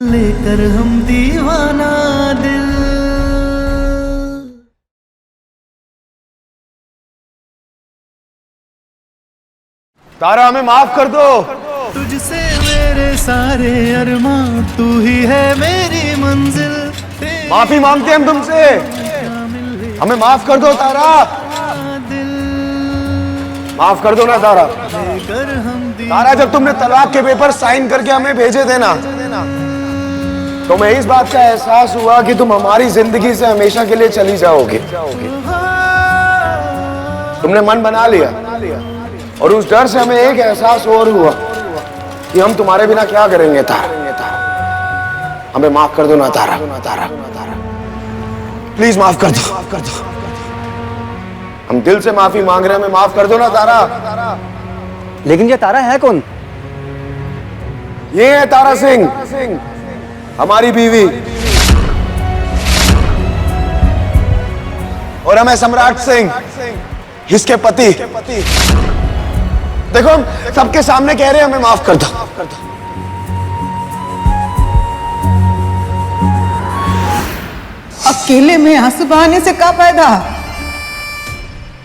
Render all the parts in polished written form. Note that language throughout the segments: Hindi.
लेकर हम दीवाना दिल। तारा हमें माफ कर दो। तुझसे मेरे सारे अरमां, तू ही है मेरी मंजिल। माफी मांगते हैं हम तुमसे, हमें माफ कर दो तारा। माफ कर दो ना तारा। तारा जब तुमने तलाक के पेपर साइन करके हमें भेजे थे ना, तो मैं इस बात का एहसास हुआ कि तुम हमारी जिंदगी से हमेशा के लिए चली जाओगे। तुमने मन बना लिया, और उस डर से हमें एक एहसास और हुआ कि हम तुम्हारे बिना क्या करेंगे। तारा हमें माफ कर दो ना तारा। प्लीज माफ कर दो। हम दिल से माफी मांग रहे हैं, हमें माफ कर दो ना तारा। लेकिन ये तारा है कौन? ये है तारा सिंह, हमारी बीवी, और हमें सम्राट सिंह, इसके पति। देखो हम सबके सामने कह रहे हैं, हमें माफ कर दो। अकेले में आंसू बहाने से क्या फायदा?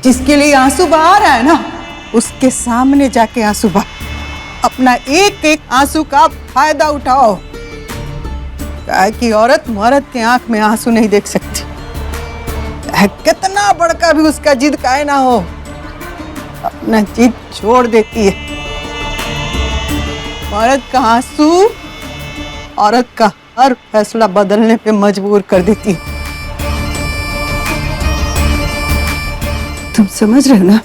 जिसके लिए आंसू बहा रहा है ना, उसके सामने जाके आंसू बहा। अपना एक एक आंसू का फायदा उठाओ। क्या कि औरत मर्द के आंख में आंसू नहीं देख सकती, कितना बड़का भी उसका जिद काहे ना हो, अपना जिद छोड़ देती है। मर्द का आंसू औरत का हर फैसला बदलने पे मजबूर कर देती है। तुम समझ रहे हो ना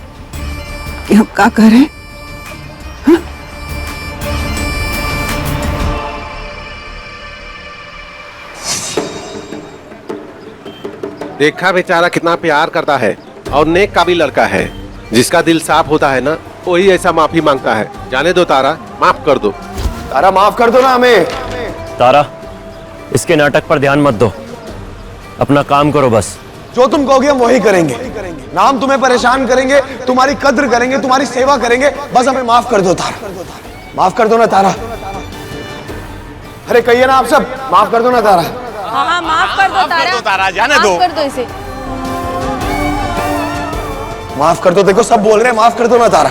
कि हम क्या कर रहे हैं? देखा बेचारा कितना प्यार करता है, और नेक का भी लड़का है। जिसका दिल साफ होता है ना, वही ऐसा माफी मांगता है। जाने दो तारा, माफ कर दो। तारा माफ कर दो ना हमें। तारा, इसके नाटक पर ध्यान मत दो, अपना काम करो बस। जो तुम कहोगे हम वही करेंगे। ना हम तुम्हें परेशान करेंगे, तुम्हारी कद्र करेंगे, तुम्हारी सेवा करेंगे। बस हमें माफ कर दो तारा, माफ कर दो ना तारा। अरे कहिए ना आप सब, माफ कर दो ना तारा। हाँ, माफ कर दो तारा, जाने दो। माफ कर दो इसे। माफ कर दो। देखो सब बोल रहे हैं, माफ कर दो ना तारा।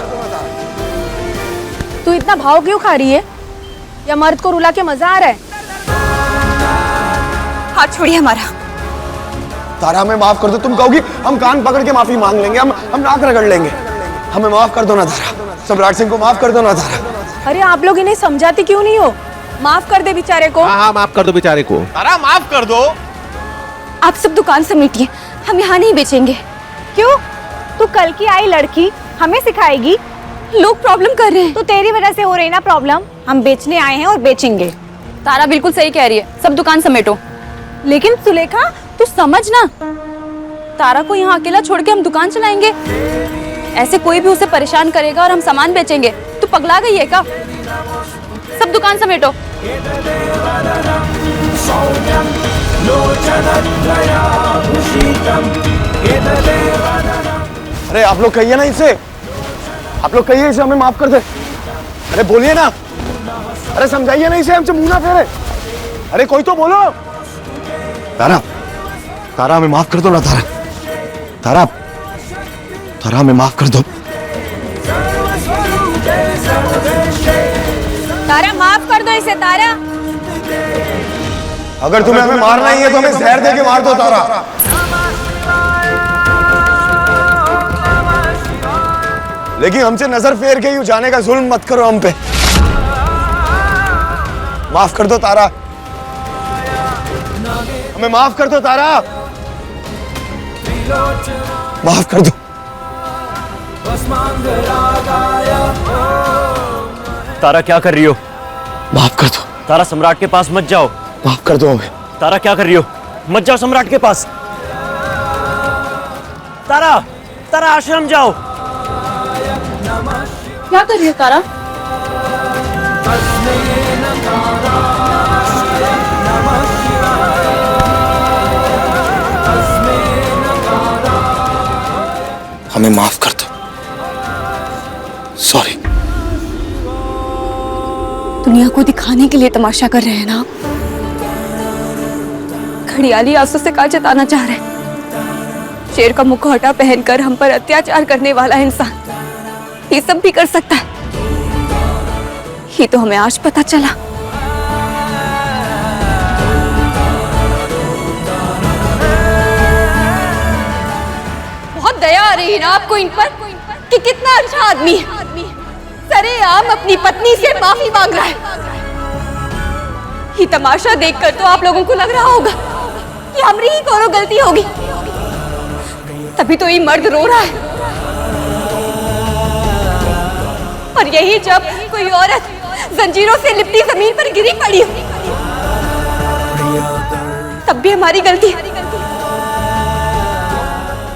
तू इतना भाव क्यों खा रही है? या मर्द को रुला के मजा आ रहा है? हाथ छोड़िए हमारा। तारा हमें माफ कर दो। तुम कहोगी हम कान पकड़ के माफी मांग लेंगे, हम नाक रगड़ लेंगे। हमें माफ कर दो ना तारा। सम्राट सिंह को माफ कर दो ना तारा। अरे आप लोग इन्हें समझाती क्यों नहीं हो? माफ कर दे बेचारे को। हाँ, माफ कर दो बेचारे को। तारा माफ कर दो। आप सब दुकान समेटिए, हम यहाँ नहीं बेचेंगे। क्यों? तू कल की आई लड़की हमें सिखाएगी? लोग प्रॉब्लम कर रहे हैं तो तेरी वजह से हो रही ना प्रॉब्लम। हम बेचने आए हैं और बेचेंगे। तारा बिल्कुल सही कह रही है, सब दुकान समेटो। लेकिन सुलेखा तू समझ ना, तारा को यहाँ अकेला छोड़ के हम दुकान चलाएंगे? ऐसे कोई भी उसे परेशान करेगा और हम सामान बेचेंगे। तू पगला गई है क्या? सब दुकान समेटो। अरे आप लोग कहिए ना इसे, आप लोग कहिए इसे हमें माफ कर दे। अरे बोलिए ना, अरे समझाइए ना इसे, हमसे मुंह ना फेरे। अरे कोई तो बोलो। तारा हमें माफ कर दो ना तारा। तारा हमें माफ कर दो। तारा माफ कर दो इसे। तारा अगर तुम्हें हमें मारना ही है तो हमें जहर दे के मार दो तारा। लेकिन हमसे नजर फेर के यूं जाने का जुल्म मत करो हम पे। माफ कर दो तारा, हमें माफ कर दो तारा, माफ कर दो। तारा क्या कर रही हो? माफ कर दो तारा, सम्राट के पास मत जाओ। माफ कर दो हमें। तारा क्या कर रही हो? मत जाओ सम्राट के पास। तारा आश्रम जाओ। क्या कर रही है तारा? हमें माफ कर दो। सॉरी। दुनिया को दिखाने के लिए तमाशा कर रहे हैं ना आप? घड़ियाली आंसू से क्या जताना चाह रहे हैं? शेर का मुखौटा पहनकर हम पर अत्याचार करने वाला इंसान ये सब भी कर सकता है, ये तो हमें आज पता चला। बहुत दया आ रही है ना आपको इन पर कि कितना अच्छा आदमी है, सरेआम अपनी पत्नी से माफी मांग रहा है। ये तमाशा देखकर तो आप लोगों को लग रहा होगा कि हमारी ही कोनो गलती होगी, तभी तो ये मर्द रो रहा है। और यही जब कोई औरत जंजीरों से लिपटी जमीन पर गिरी पड़ी हो, तब भी हमारी गलती,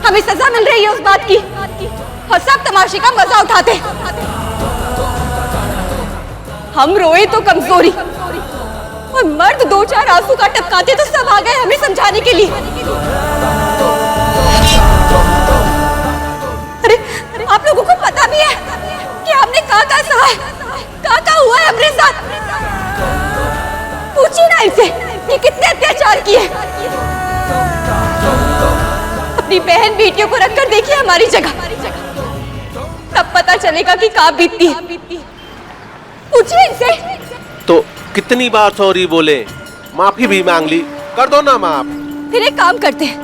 हमें सजा मिल रही है उस बात की, और सब तमाशे का मजा उठाते हैं। हम रोए तो कमजोरी, और मर्द दो चार आंसू का टपकाते तो सब आ गए हमें समझाने के लिए। अरे आप लोगों को पता भी है कि हमने का सहा है, का हुआ है हमारे साथ। पूछिए ना इनसे कि कितने अत्याचार किए। अपनी बहन बेटियों को रखकर देखिए हमारी जगह, तब पता चलेगा कि क्या बीतती है। पूछिए इनसे। तो कितनी बार सॉरी बोले, माफी भी मांग ली, कर दो ना माफ। फिर एक काम करते हैं,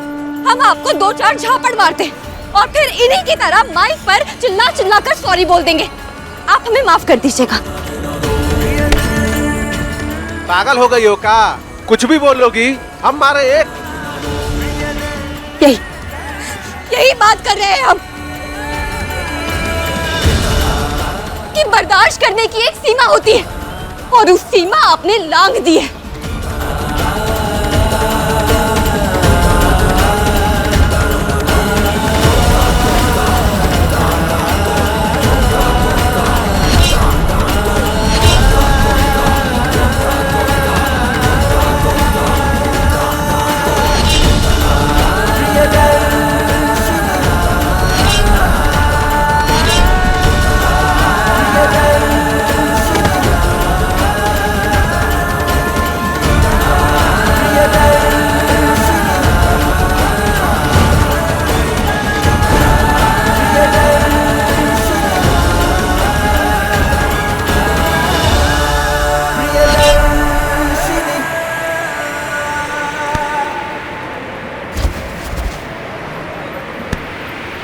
हम आपको दो चार झापड़ मारते हैं और फिर इन्हीं की तरह माइक पर चिल्ला चिल्ला कर सॉरी बोल देंगे। आप हमें माफ कर दीजिएगा। पागल हो गई हो क्या? कुछ भी बोलोगी हम मारे एक। यही बात कर रहे हैं हम कि बर्दाश्त करने की एक सीमा होती है, और उस सीमा आपने लांघ दी है।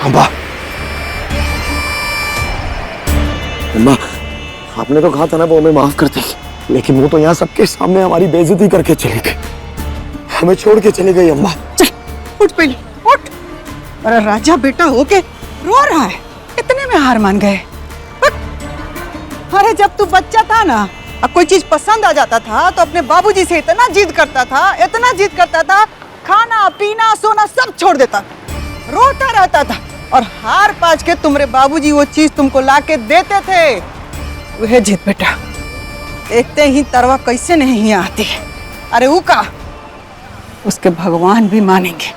अम्मा, अम्मा, आपने तो कहा था ना वो हमें माफ कर देगी, लेकिन वो तो यहाँ सबके सामने हमारी बेइज्जती करके चली गई, हमें छोड़ के चली गई। अम्मा चल उठ, पहले उठ। अरे राजा बेटा होके रो रहा है, इतने में हार मान गए। उठ। अरे जब तू बच्चा था ना, अब कोई चीज पसंद आ जाता था तो अपने बाबूजी से इतना जिद करता था, खाना पीना सोना सब छोड़ देता, रोता रहता था, और हार पाज के तुम्हारे बाबूजी वो चीज तुमको लाके देते थे। वह जिद बेटा, देखते ही तरवा कैसे नहीं आती है। अरे वो का उसके भगवान भी मानेंगे।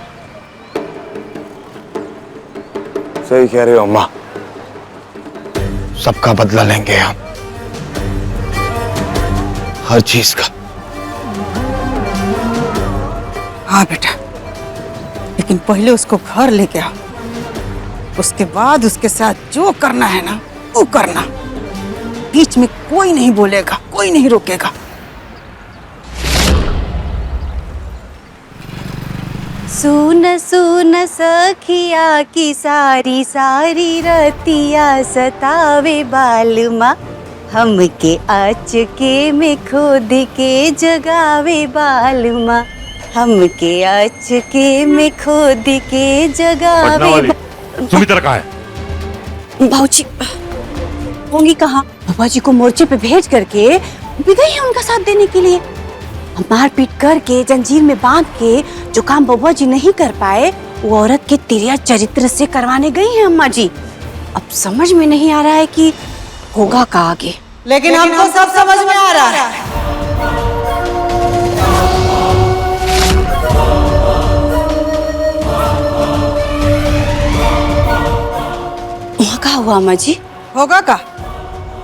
सही कह रहे हो अम्मा, सबका बदला लेंगे हम, हर चीज का। हाँ बेटा, लेकिन पहले उसको घर लेके आओ, उसके बाद उसके साथ जो करना है ना वो करना। बीच में कोई नहीं बोलेगा, कोई नहीं रोकेगा। सुन सुन सखिया की सारी सारी रतिया सतावे बालमा, हमके आचके में खोद के जगावे बालमा, हमके आचके में खोद के जगावे। सुमित्रा कहाँ है? भाऊजी होंगी कहाँ? बाबा जी को मोर्चे पे भेज करके विदाई है उनका साथ देने के लिए। मारपीट करके जंजीर में बांध के जो काम बाबा जी नहीं कर पाए वो औरत के तिरिया चरित्र से करवाने गई हैं अम्मा जी। अब समझ में नहीं आ रहा है कि होगा का आगे। लेकिन हमको सब समझ में आ रहा है। वहाँ का हुआ अम्मा जी? होगा का?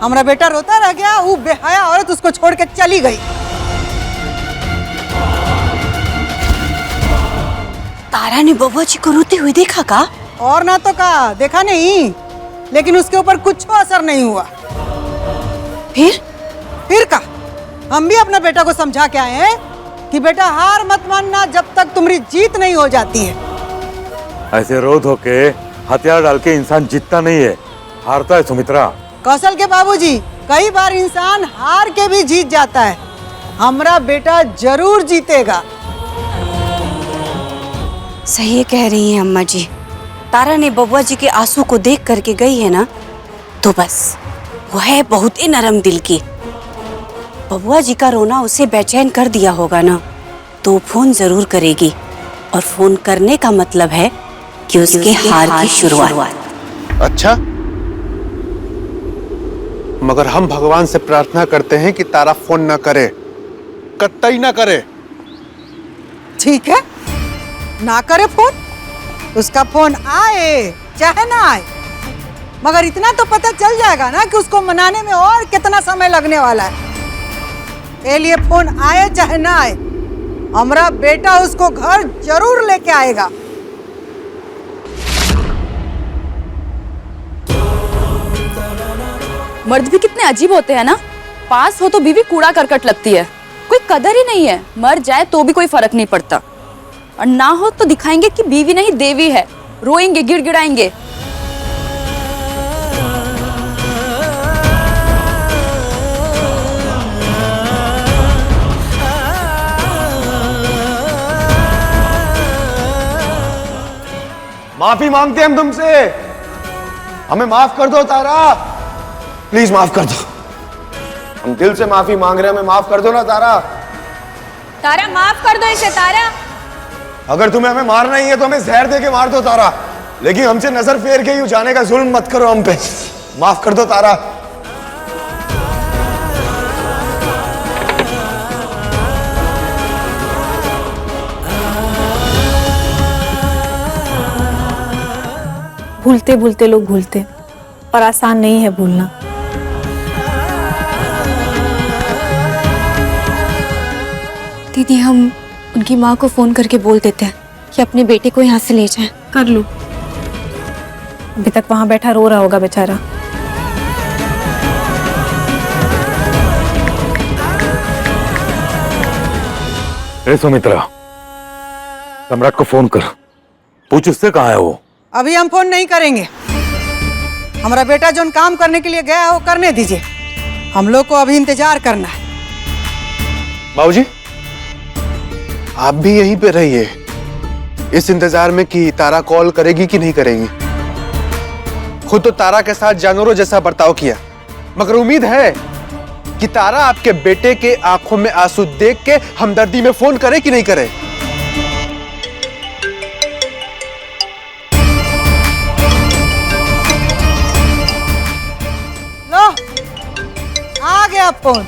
हमारा बेटा रोता रह गया, वो बेहया औरत उसको छोड़ के चली गई। तारा ने बबुआ जी को रोते हुए देखा का? और ना तो का देखा नहीं, लेकिन उसके ऊपर कुछ असर नहीं हुआ। फिर का हम भी अपना बेटा को समझा के आए हैं कि बेटा हार मत मानना जब तक तुम्हारी जीत नहीं हो जाती है। ऐसे रो धो के हथियार डाल के इंसान जीतता नहीं है, हारता है सुमित्रा। कौशल के बाबूजी, कई बार इंसान हार के भी जीत जाता है। हमारा बेटा जरूर जीतेगा। सही कह रही हैं अम्मा जी। तारा ने बबुआ जी के आंसू को देख करके गई है ना, तो बस वो है बहुत ही नरम दिल की। बबुआ जी का रोना उसे बेचैन कर दिया होगा ना, तो फोन जरूर करेगी। और फोन करने का मतलब है कि उसके हार की शुरुआत। अच्छा, मगर हम भगवान से प्रार्थना करते हैं कि तारा फोन न करे, कतई न करे। ठीक है, ना करे फोन, उसका फोन आए चाहे ना आए, मगर इतना तो पता चल जाएगा ना कि उसको मनाने में और कितना समय लगने वाला है। के लिए फोन आए चाहे ना आए, हमारा बेटा उसको घर जरूर लेके आएगा। मर्द भी कितने अजीब होते हैं ना, पास हो तो बीवी कूड़ा करकट लगती है, कोई कदर ही नहीं है। मर जाए तो भी कोई फर्क नहीं पड़ता, और ना हो तो दिखाएंगे कि बीवी नहीं देवी है, रोएंगे गिड़गिड़ाएंगे। माफी मांगते हैं हम तुमसे, हमें माफ कर दो तारा, प्लीज माफ कर दो। हम दिल से माफी मांग रहे हैं, हमें माफ कर दो ना तारा। तारा माफ कर दो इसे। तारा, अगर तुम्हें हमें मारना ही है तो हमें जहर दे के मार दो तारा, लेकिन हमसे नजर फेर के यूं जाने का जुल्म मत करो हम पे। माफ कर दो तारा। भूलते भूलते लोग भूलते, और आसान नहीं है भूलना। दीदी, हम उनकी माँ को फोन करके बोल देते हैं कि अपने बेटे को यहाँ से ले जाएं। कर लो। अभी तक वहां बैठा रो रहा होगा बेचारा। ए सुमित्रा, सम्राट को फोन कर, पूछ उससे कहाँ है वो। अभी हम फोन नहीं करेंगे, हमारा बेटा जो काम करने के लिए गया है वो करने दीजिए। हम लोग को अभी इंतजार करना है। बाबूजी, आप भी यहीं पे रहिए, इस इंतजार में कि तारा कॉल करेगी कि नहीं करेगी। खुद तो तारा के साथ जानवरों जैसा बर्ताव किया, मगर उम्मीद है कि तारा आपके बेटे के आंखों में आंसू देख के हमदर्दी में फोन करे कि नहीं करे। लो, आ गया फोन।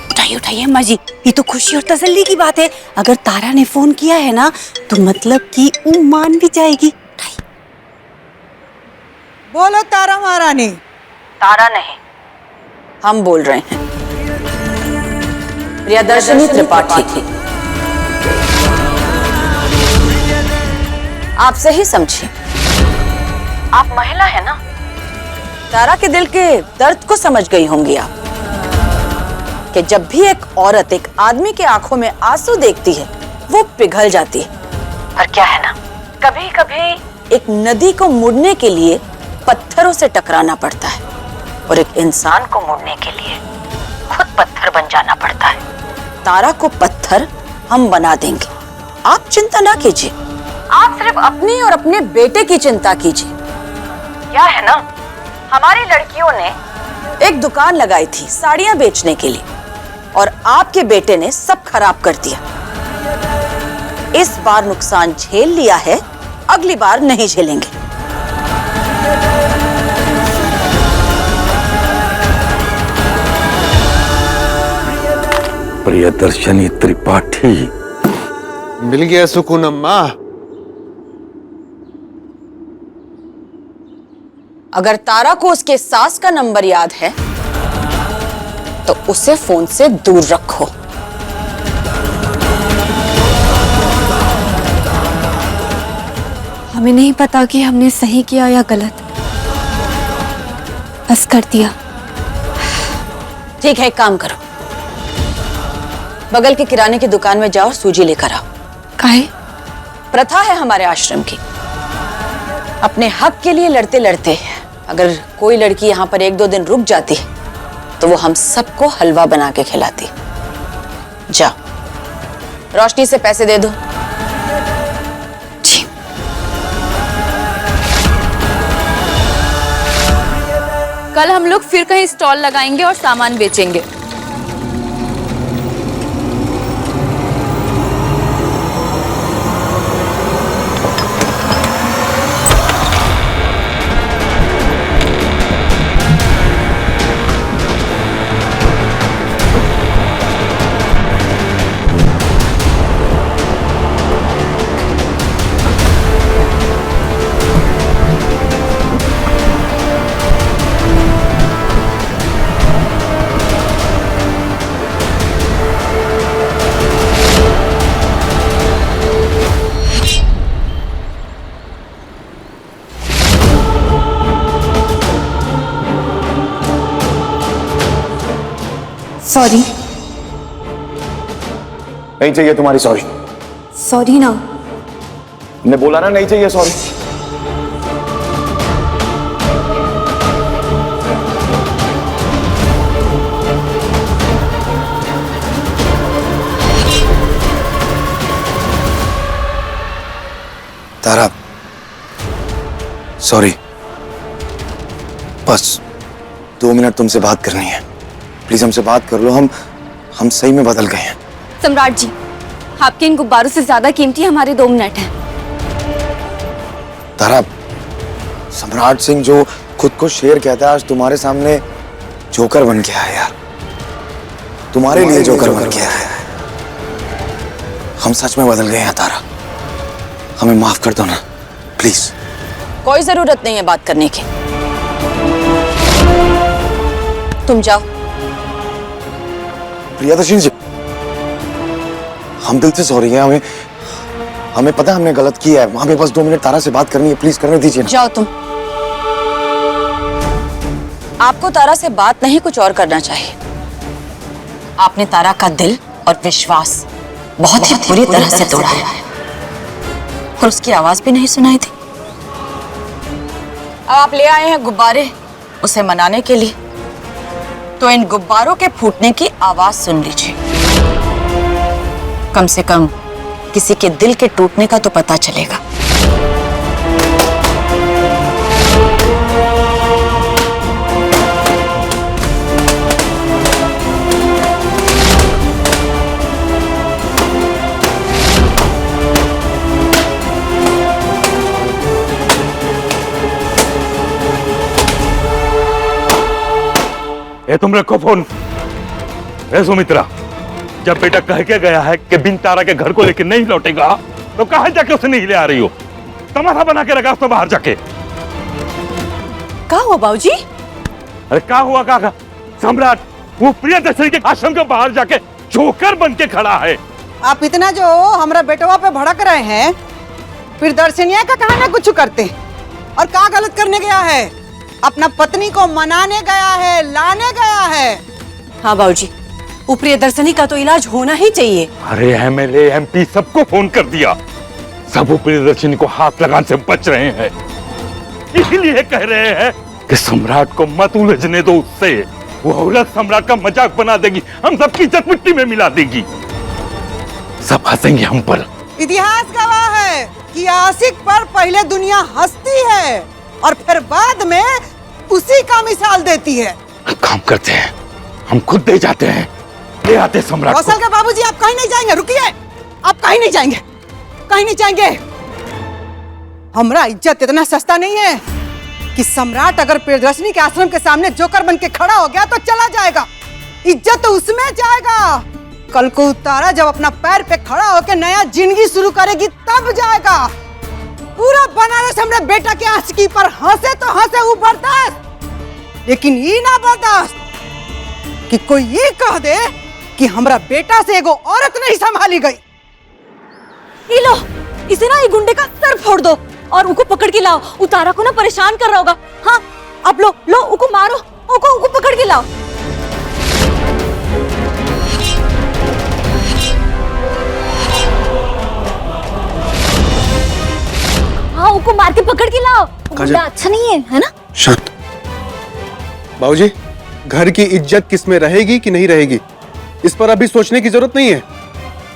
उठाइए उठाइए अम्मा जी, ये तो खुशी और तसल्ली की बात है। अगर तारा ने फोन किया है ना, तो मतलब कि वो मान भी जाएगी। बोलो तारा महारानी। तारा नहीं, हम बोल रहे हैं, प्रियदर्शनी त्रिपाठी। आप सही समझिए, आप महिला है ना, तारा के दिल के दर्द को समझ गई होंगी आप, कि जब भी एक औरत एक आदमी के आंखों में आंसू देखती है वो पिघल जाती है। पर क्या है ना, कभी कभी एक नदी को मुड़ने के लिए पत्थरों से टकराना पड़ता है, और एक इंसान को मुड़ने के लिए खुद पत्थर बन जाना पड़ता है। तारा को पत्थर हम बना देंगे, आप चिंता ना कीजिए। आप सिर्फ अपनी और अपने बेटे की चिंता कीजिए। क्या है ना, हमारी लड़कियों ने एक दुकान लगाई थी साड़ियां बेचने के लिए, और आपके बेटे ने सब खराब कर दिया। इस बार नुकसान झेल लिया है, अगली बार नहीं झेलेंगे। प्रियदर्शनी त्रिपाठी, मिल गया सुकून अम्मा। अगर तारा को उसके सास का नंबर याद है तो उसे फोन से दूर रखो। हमें नहीं पता कि हमने सही किया या गलत, बस कर दिया। ठीक है, एक काम करो, बगल के किराने की दुकान में जाओ, सूजी लेकर आओ। काहे? प्रथा है हमारे आश्रम की, अपने हक के लिए लड़ते लड़ते अगर कोई लड़की यहाँ पर 1-2 दिन रुक जाती तो वो हम सबको हलवा बना के खिलाती। जाओ, रोशनी से पैसे दे दो। जी। कल हम लोग फिर कहीं स्टॉल लगाएंगे और सामान बेचेंगे। सॉरी। नहीं चाहिए तुम्हारी सॉरी। सॉरी ना। ने बोला ना नहीं चाहिए सॉरी। तारा, सॉरी, बस 2 मिनट तुमसे बात करनी है। प्लीज हमसे बात कर लो, हम सही में बदल गए हैं। सम्राट जी, आपके इन गुब्बारों से ज्यादा कीमती हमारे 2 मिनट हैं। तारा, सम्राट सिंह जो खुद को शेर कहता है आज तुम्हारे सामने जोकर बन गया है यार। तुम्हारे लिए जोकर बन गया है। हम सच में बदल गए हैं तारा, हमें माफ कर दो ना प्लीज। कोई जरूरत नहीं है बात करने की, तुम जाओ। प्रियदर्शनी जी, हम दिल से सॉरी हैं। हमें पता है हमने गलत किया है। हमें बस 2 मिनट तारा से बात करनी है, प्लीज करने दीजिए ना। जाओ तुम। आपको तारा से बात नहीं कुछ और करना चाहिए। आपने तारा का दिल और विश्वास बहुत ही बुरी तरह से तोड़ा है और उसकी आवाज भी नहीं सुनाई थी। अब आप ले आए हैं गुब्बारे उसे मनाने के लिए, तो इन गुब्बारों के फूटने की आवाज सुन लीजिए। कम से कम किसी के दिल के टूटने का तो पता चलेगा। ए तुम रखो फोन। ए सुमित्रा, जब बेटा कह के गया है कि बिन तारा के घर को लेकर नहीं लौटेगा, तो कहां जाके उसे नहीं ले आ रही हो? तमाशा बना के रखा उसने बाहर जाके। क्या हुआ बाबूजी? अरे क्या हुआ काका? सम्राट वो प्रियदर्शनी के आश्रम के बाहर जाके जोकर बन के खड़ा है। आप इतना जो हमारा बेटवा पे भड़क रहे हैं, फिर दर्शनिया का कहा ना कुछ करते और क्या गलत करने गया है? अपना पत्नी को मनाने गया है, लाने गया है। हाँ बाबूजी, वो प्रियदर्शनी का तो इलाज होना ही चाहिए। अरे एमएलए एमपी सबको फोन कर दिया, सब वो प्रियदर्शनी को हाथ लगाने से बच रहे हैं। इसीलिए कह रहे हैं कि सम्राट को मत उलझने दो उससे। वो औरत सम्राट का मजाक बना देगी, हम सबकी इज्जत मिट्टी में मिला देगी, सब हंसेंगे हम पर। इतिहास गवाह है कि आशिक पर पहले दुनिया हंसती है और फिर बाद में उसी का मिसाल देती है। काम करते हैं, हम खुद दे जाते हैं, ले आते सम्राट कौशल के बाबूजी, आप कहीं नहीं जाएंगे। रुकिए, आप कहीं नहीं जाएंगे, कहीं नहीं जाएंगे। हमारा इज्जत इतना सस्ता नहीं है कि सम्राट अगर प्रियदर्शनी के आश्रम के सामने जोकर बन के खड़ा हो गया तो चला जाएगा। इज्जत तो उसमें जाएगा। कल को तारा जब अपना पैर पे खड़ा होकर नया जिंदगी शुरू करेगी तब जाएगा। पूरा बनारस हमरे बेटा के आशिकी पर हंसे तो हंसे, वो बर्दाश्त, लेकिन ये ना बर्दाश्त कि कोई ये कह दे कि हमरा बेटा से एगो औरत नहीं संभाली गई। ये लो, इसे ना ये गुंडे का सर फोड़ दो और उको पकड़ के लाओ। उतारा को ना परेशान कर रहा होगा। हाँ अब लो लो, उको मारो, उको पकड़ के लाओ। हाँ उको मार के पकड़ के लाओ। गुंडा अच्छा नहीं है ना? शांत। बाबूजी, घर की इज्जत किस में रहेगी कि नहीं रहेगी, इस पर अभी सोचने की जरूरत नहीं है।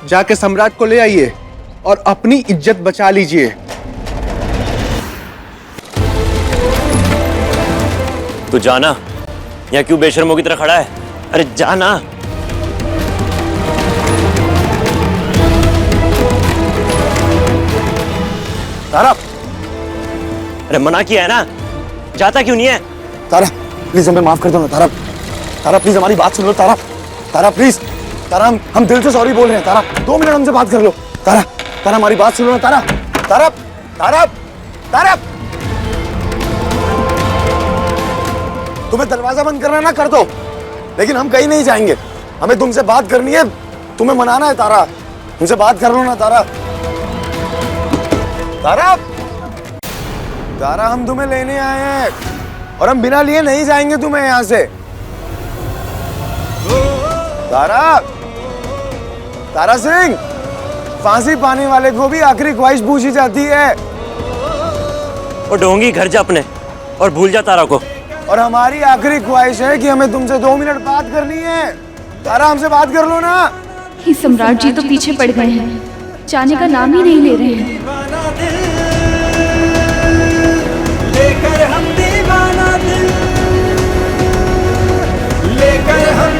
जाके सम्राट को ले आइए और अपनी इज्जत बचा लीजिए। तू जाना, यहाँ क्यों बेशर्मों की तरह खड़ा है? अरे जाना। तारा, अरे मना किया है ना, जाता क्यों नहीं है? तारा प्लीज हमें माफ कर दो ना। तारा, तारा प्लीज हमारी बात सुन लो। तारा, तारा प्लीज, तारा हम दिल से सॉरी बोल रहे हैं। तारा 2 मिनट हमसे बात कर लो। तारा, तारा हमारी बात सुनो ना। तारा, तारा, तारा, तारा, तुम्हें दरवाजा बंद करना ना कर दो, लेकिन हम कहीं नहीं जाएंगे। हमें तुमसे बात करनी है, तुम्हें मनाना है। तारा तुमसे बात कर लो ना। तारा, तारा, तारा हम तुम्हें लेने आए हैं और हम बिना लिए नहीं जाएंगे तुम्हें यहाँ से। तारा, तारा सिंह, फांसी पाने वाले को भी आखिरी ख्वाहिश पूछी जाती है। और ढोंगी घर जा अपने और भूल जा तारा को। और हमारी आखिरी ख्वाहिश है कि हमें तुमसे 2 मिनट बात करनी है। तारा हमसे बात कर लो ना। ये सम्राट जी तो पीछे पड़ गए हैं, जाने का नाम ही नहीं ले रहे हैं। लेकर हम दीवाना दिल, लेकर हम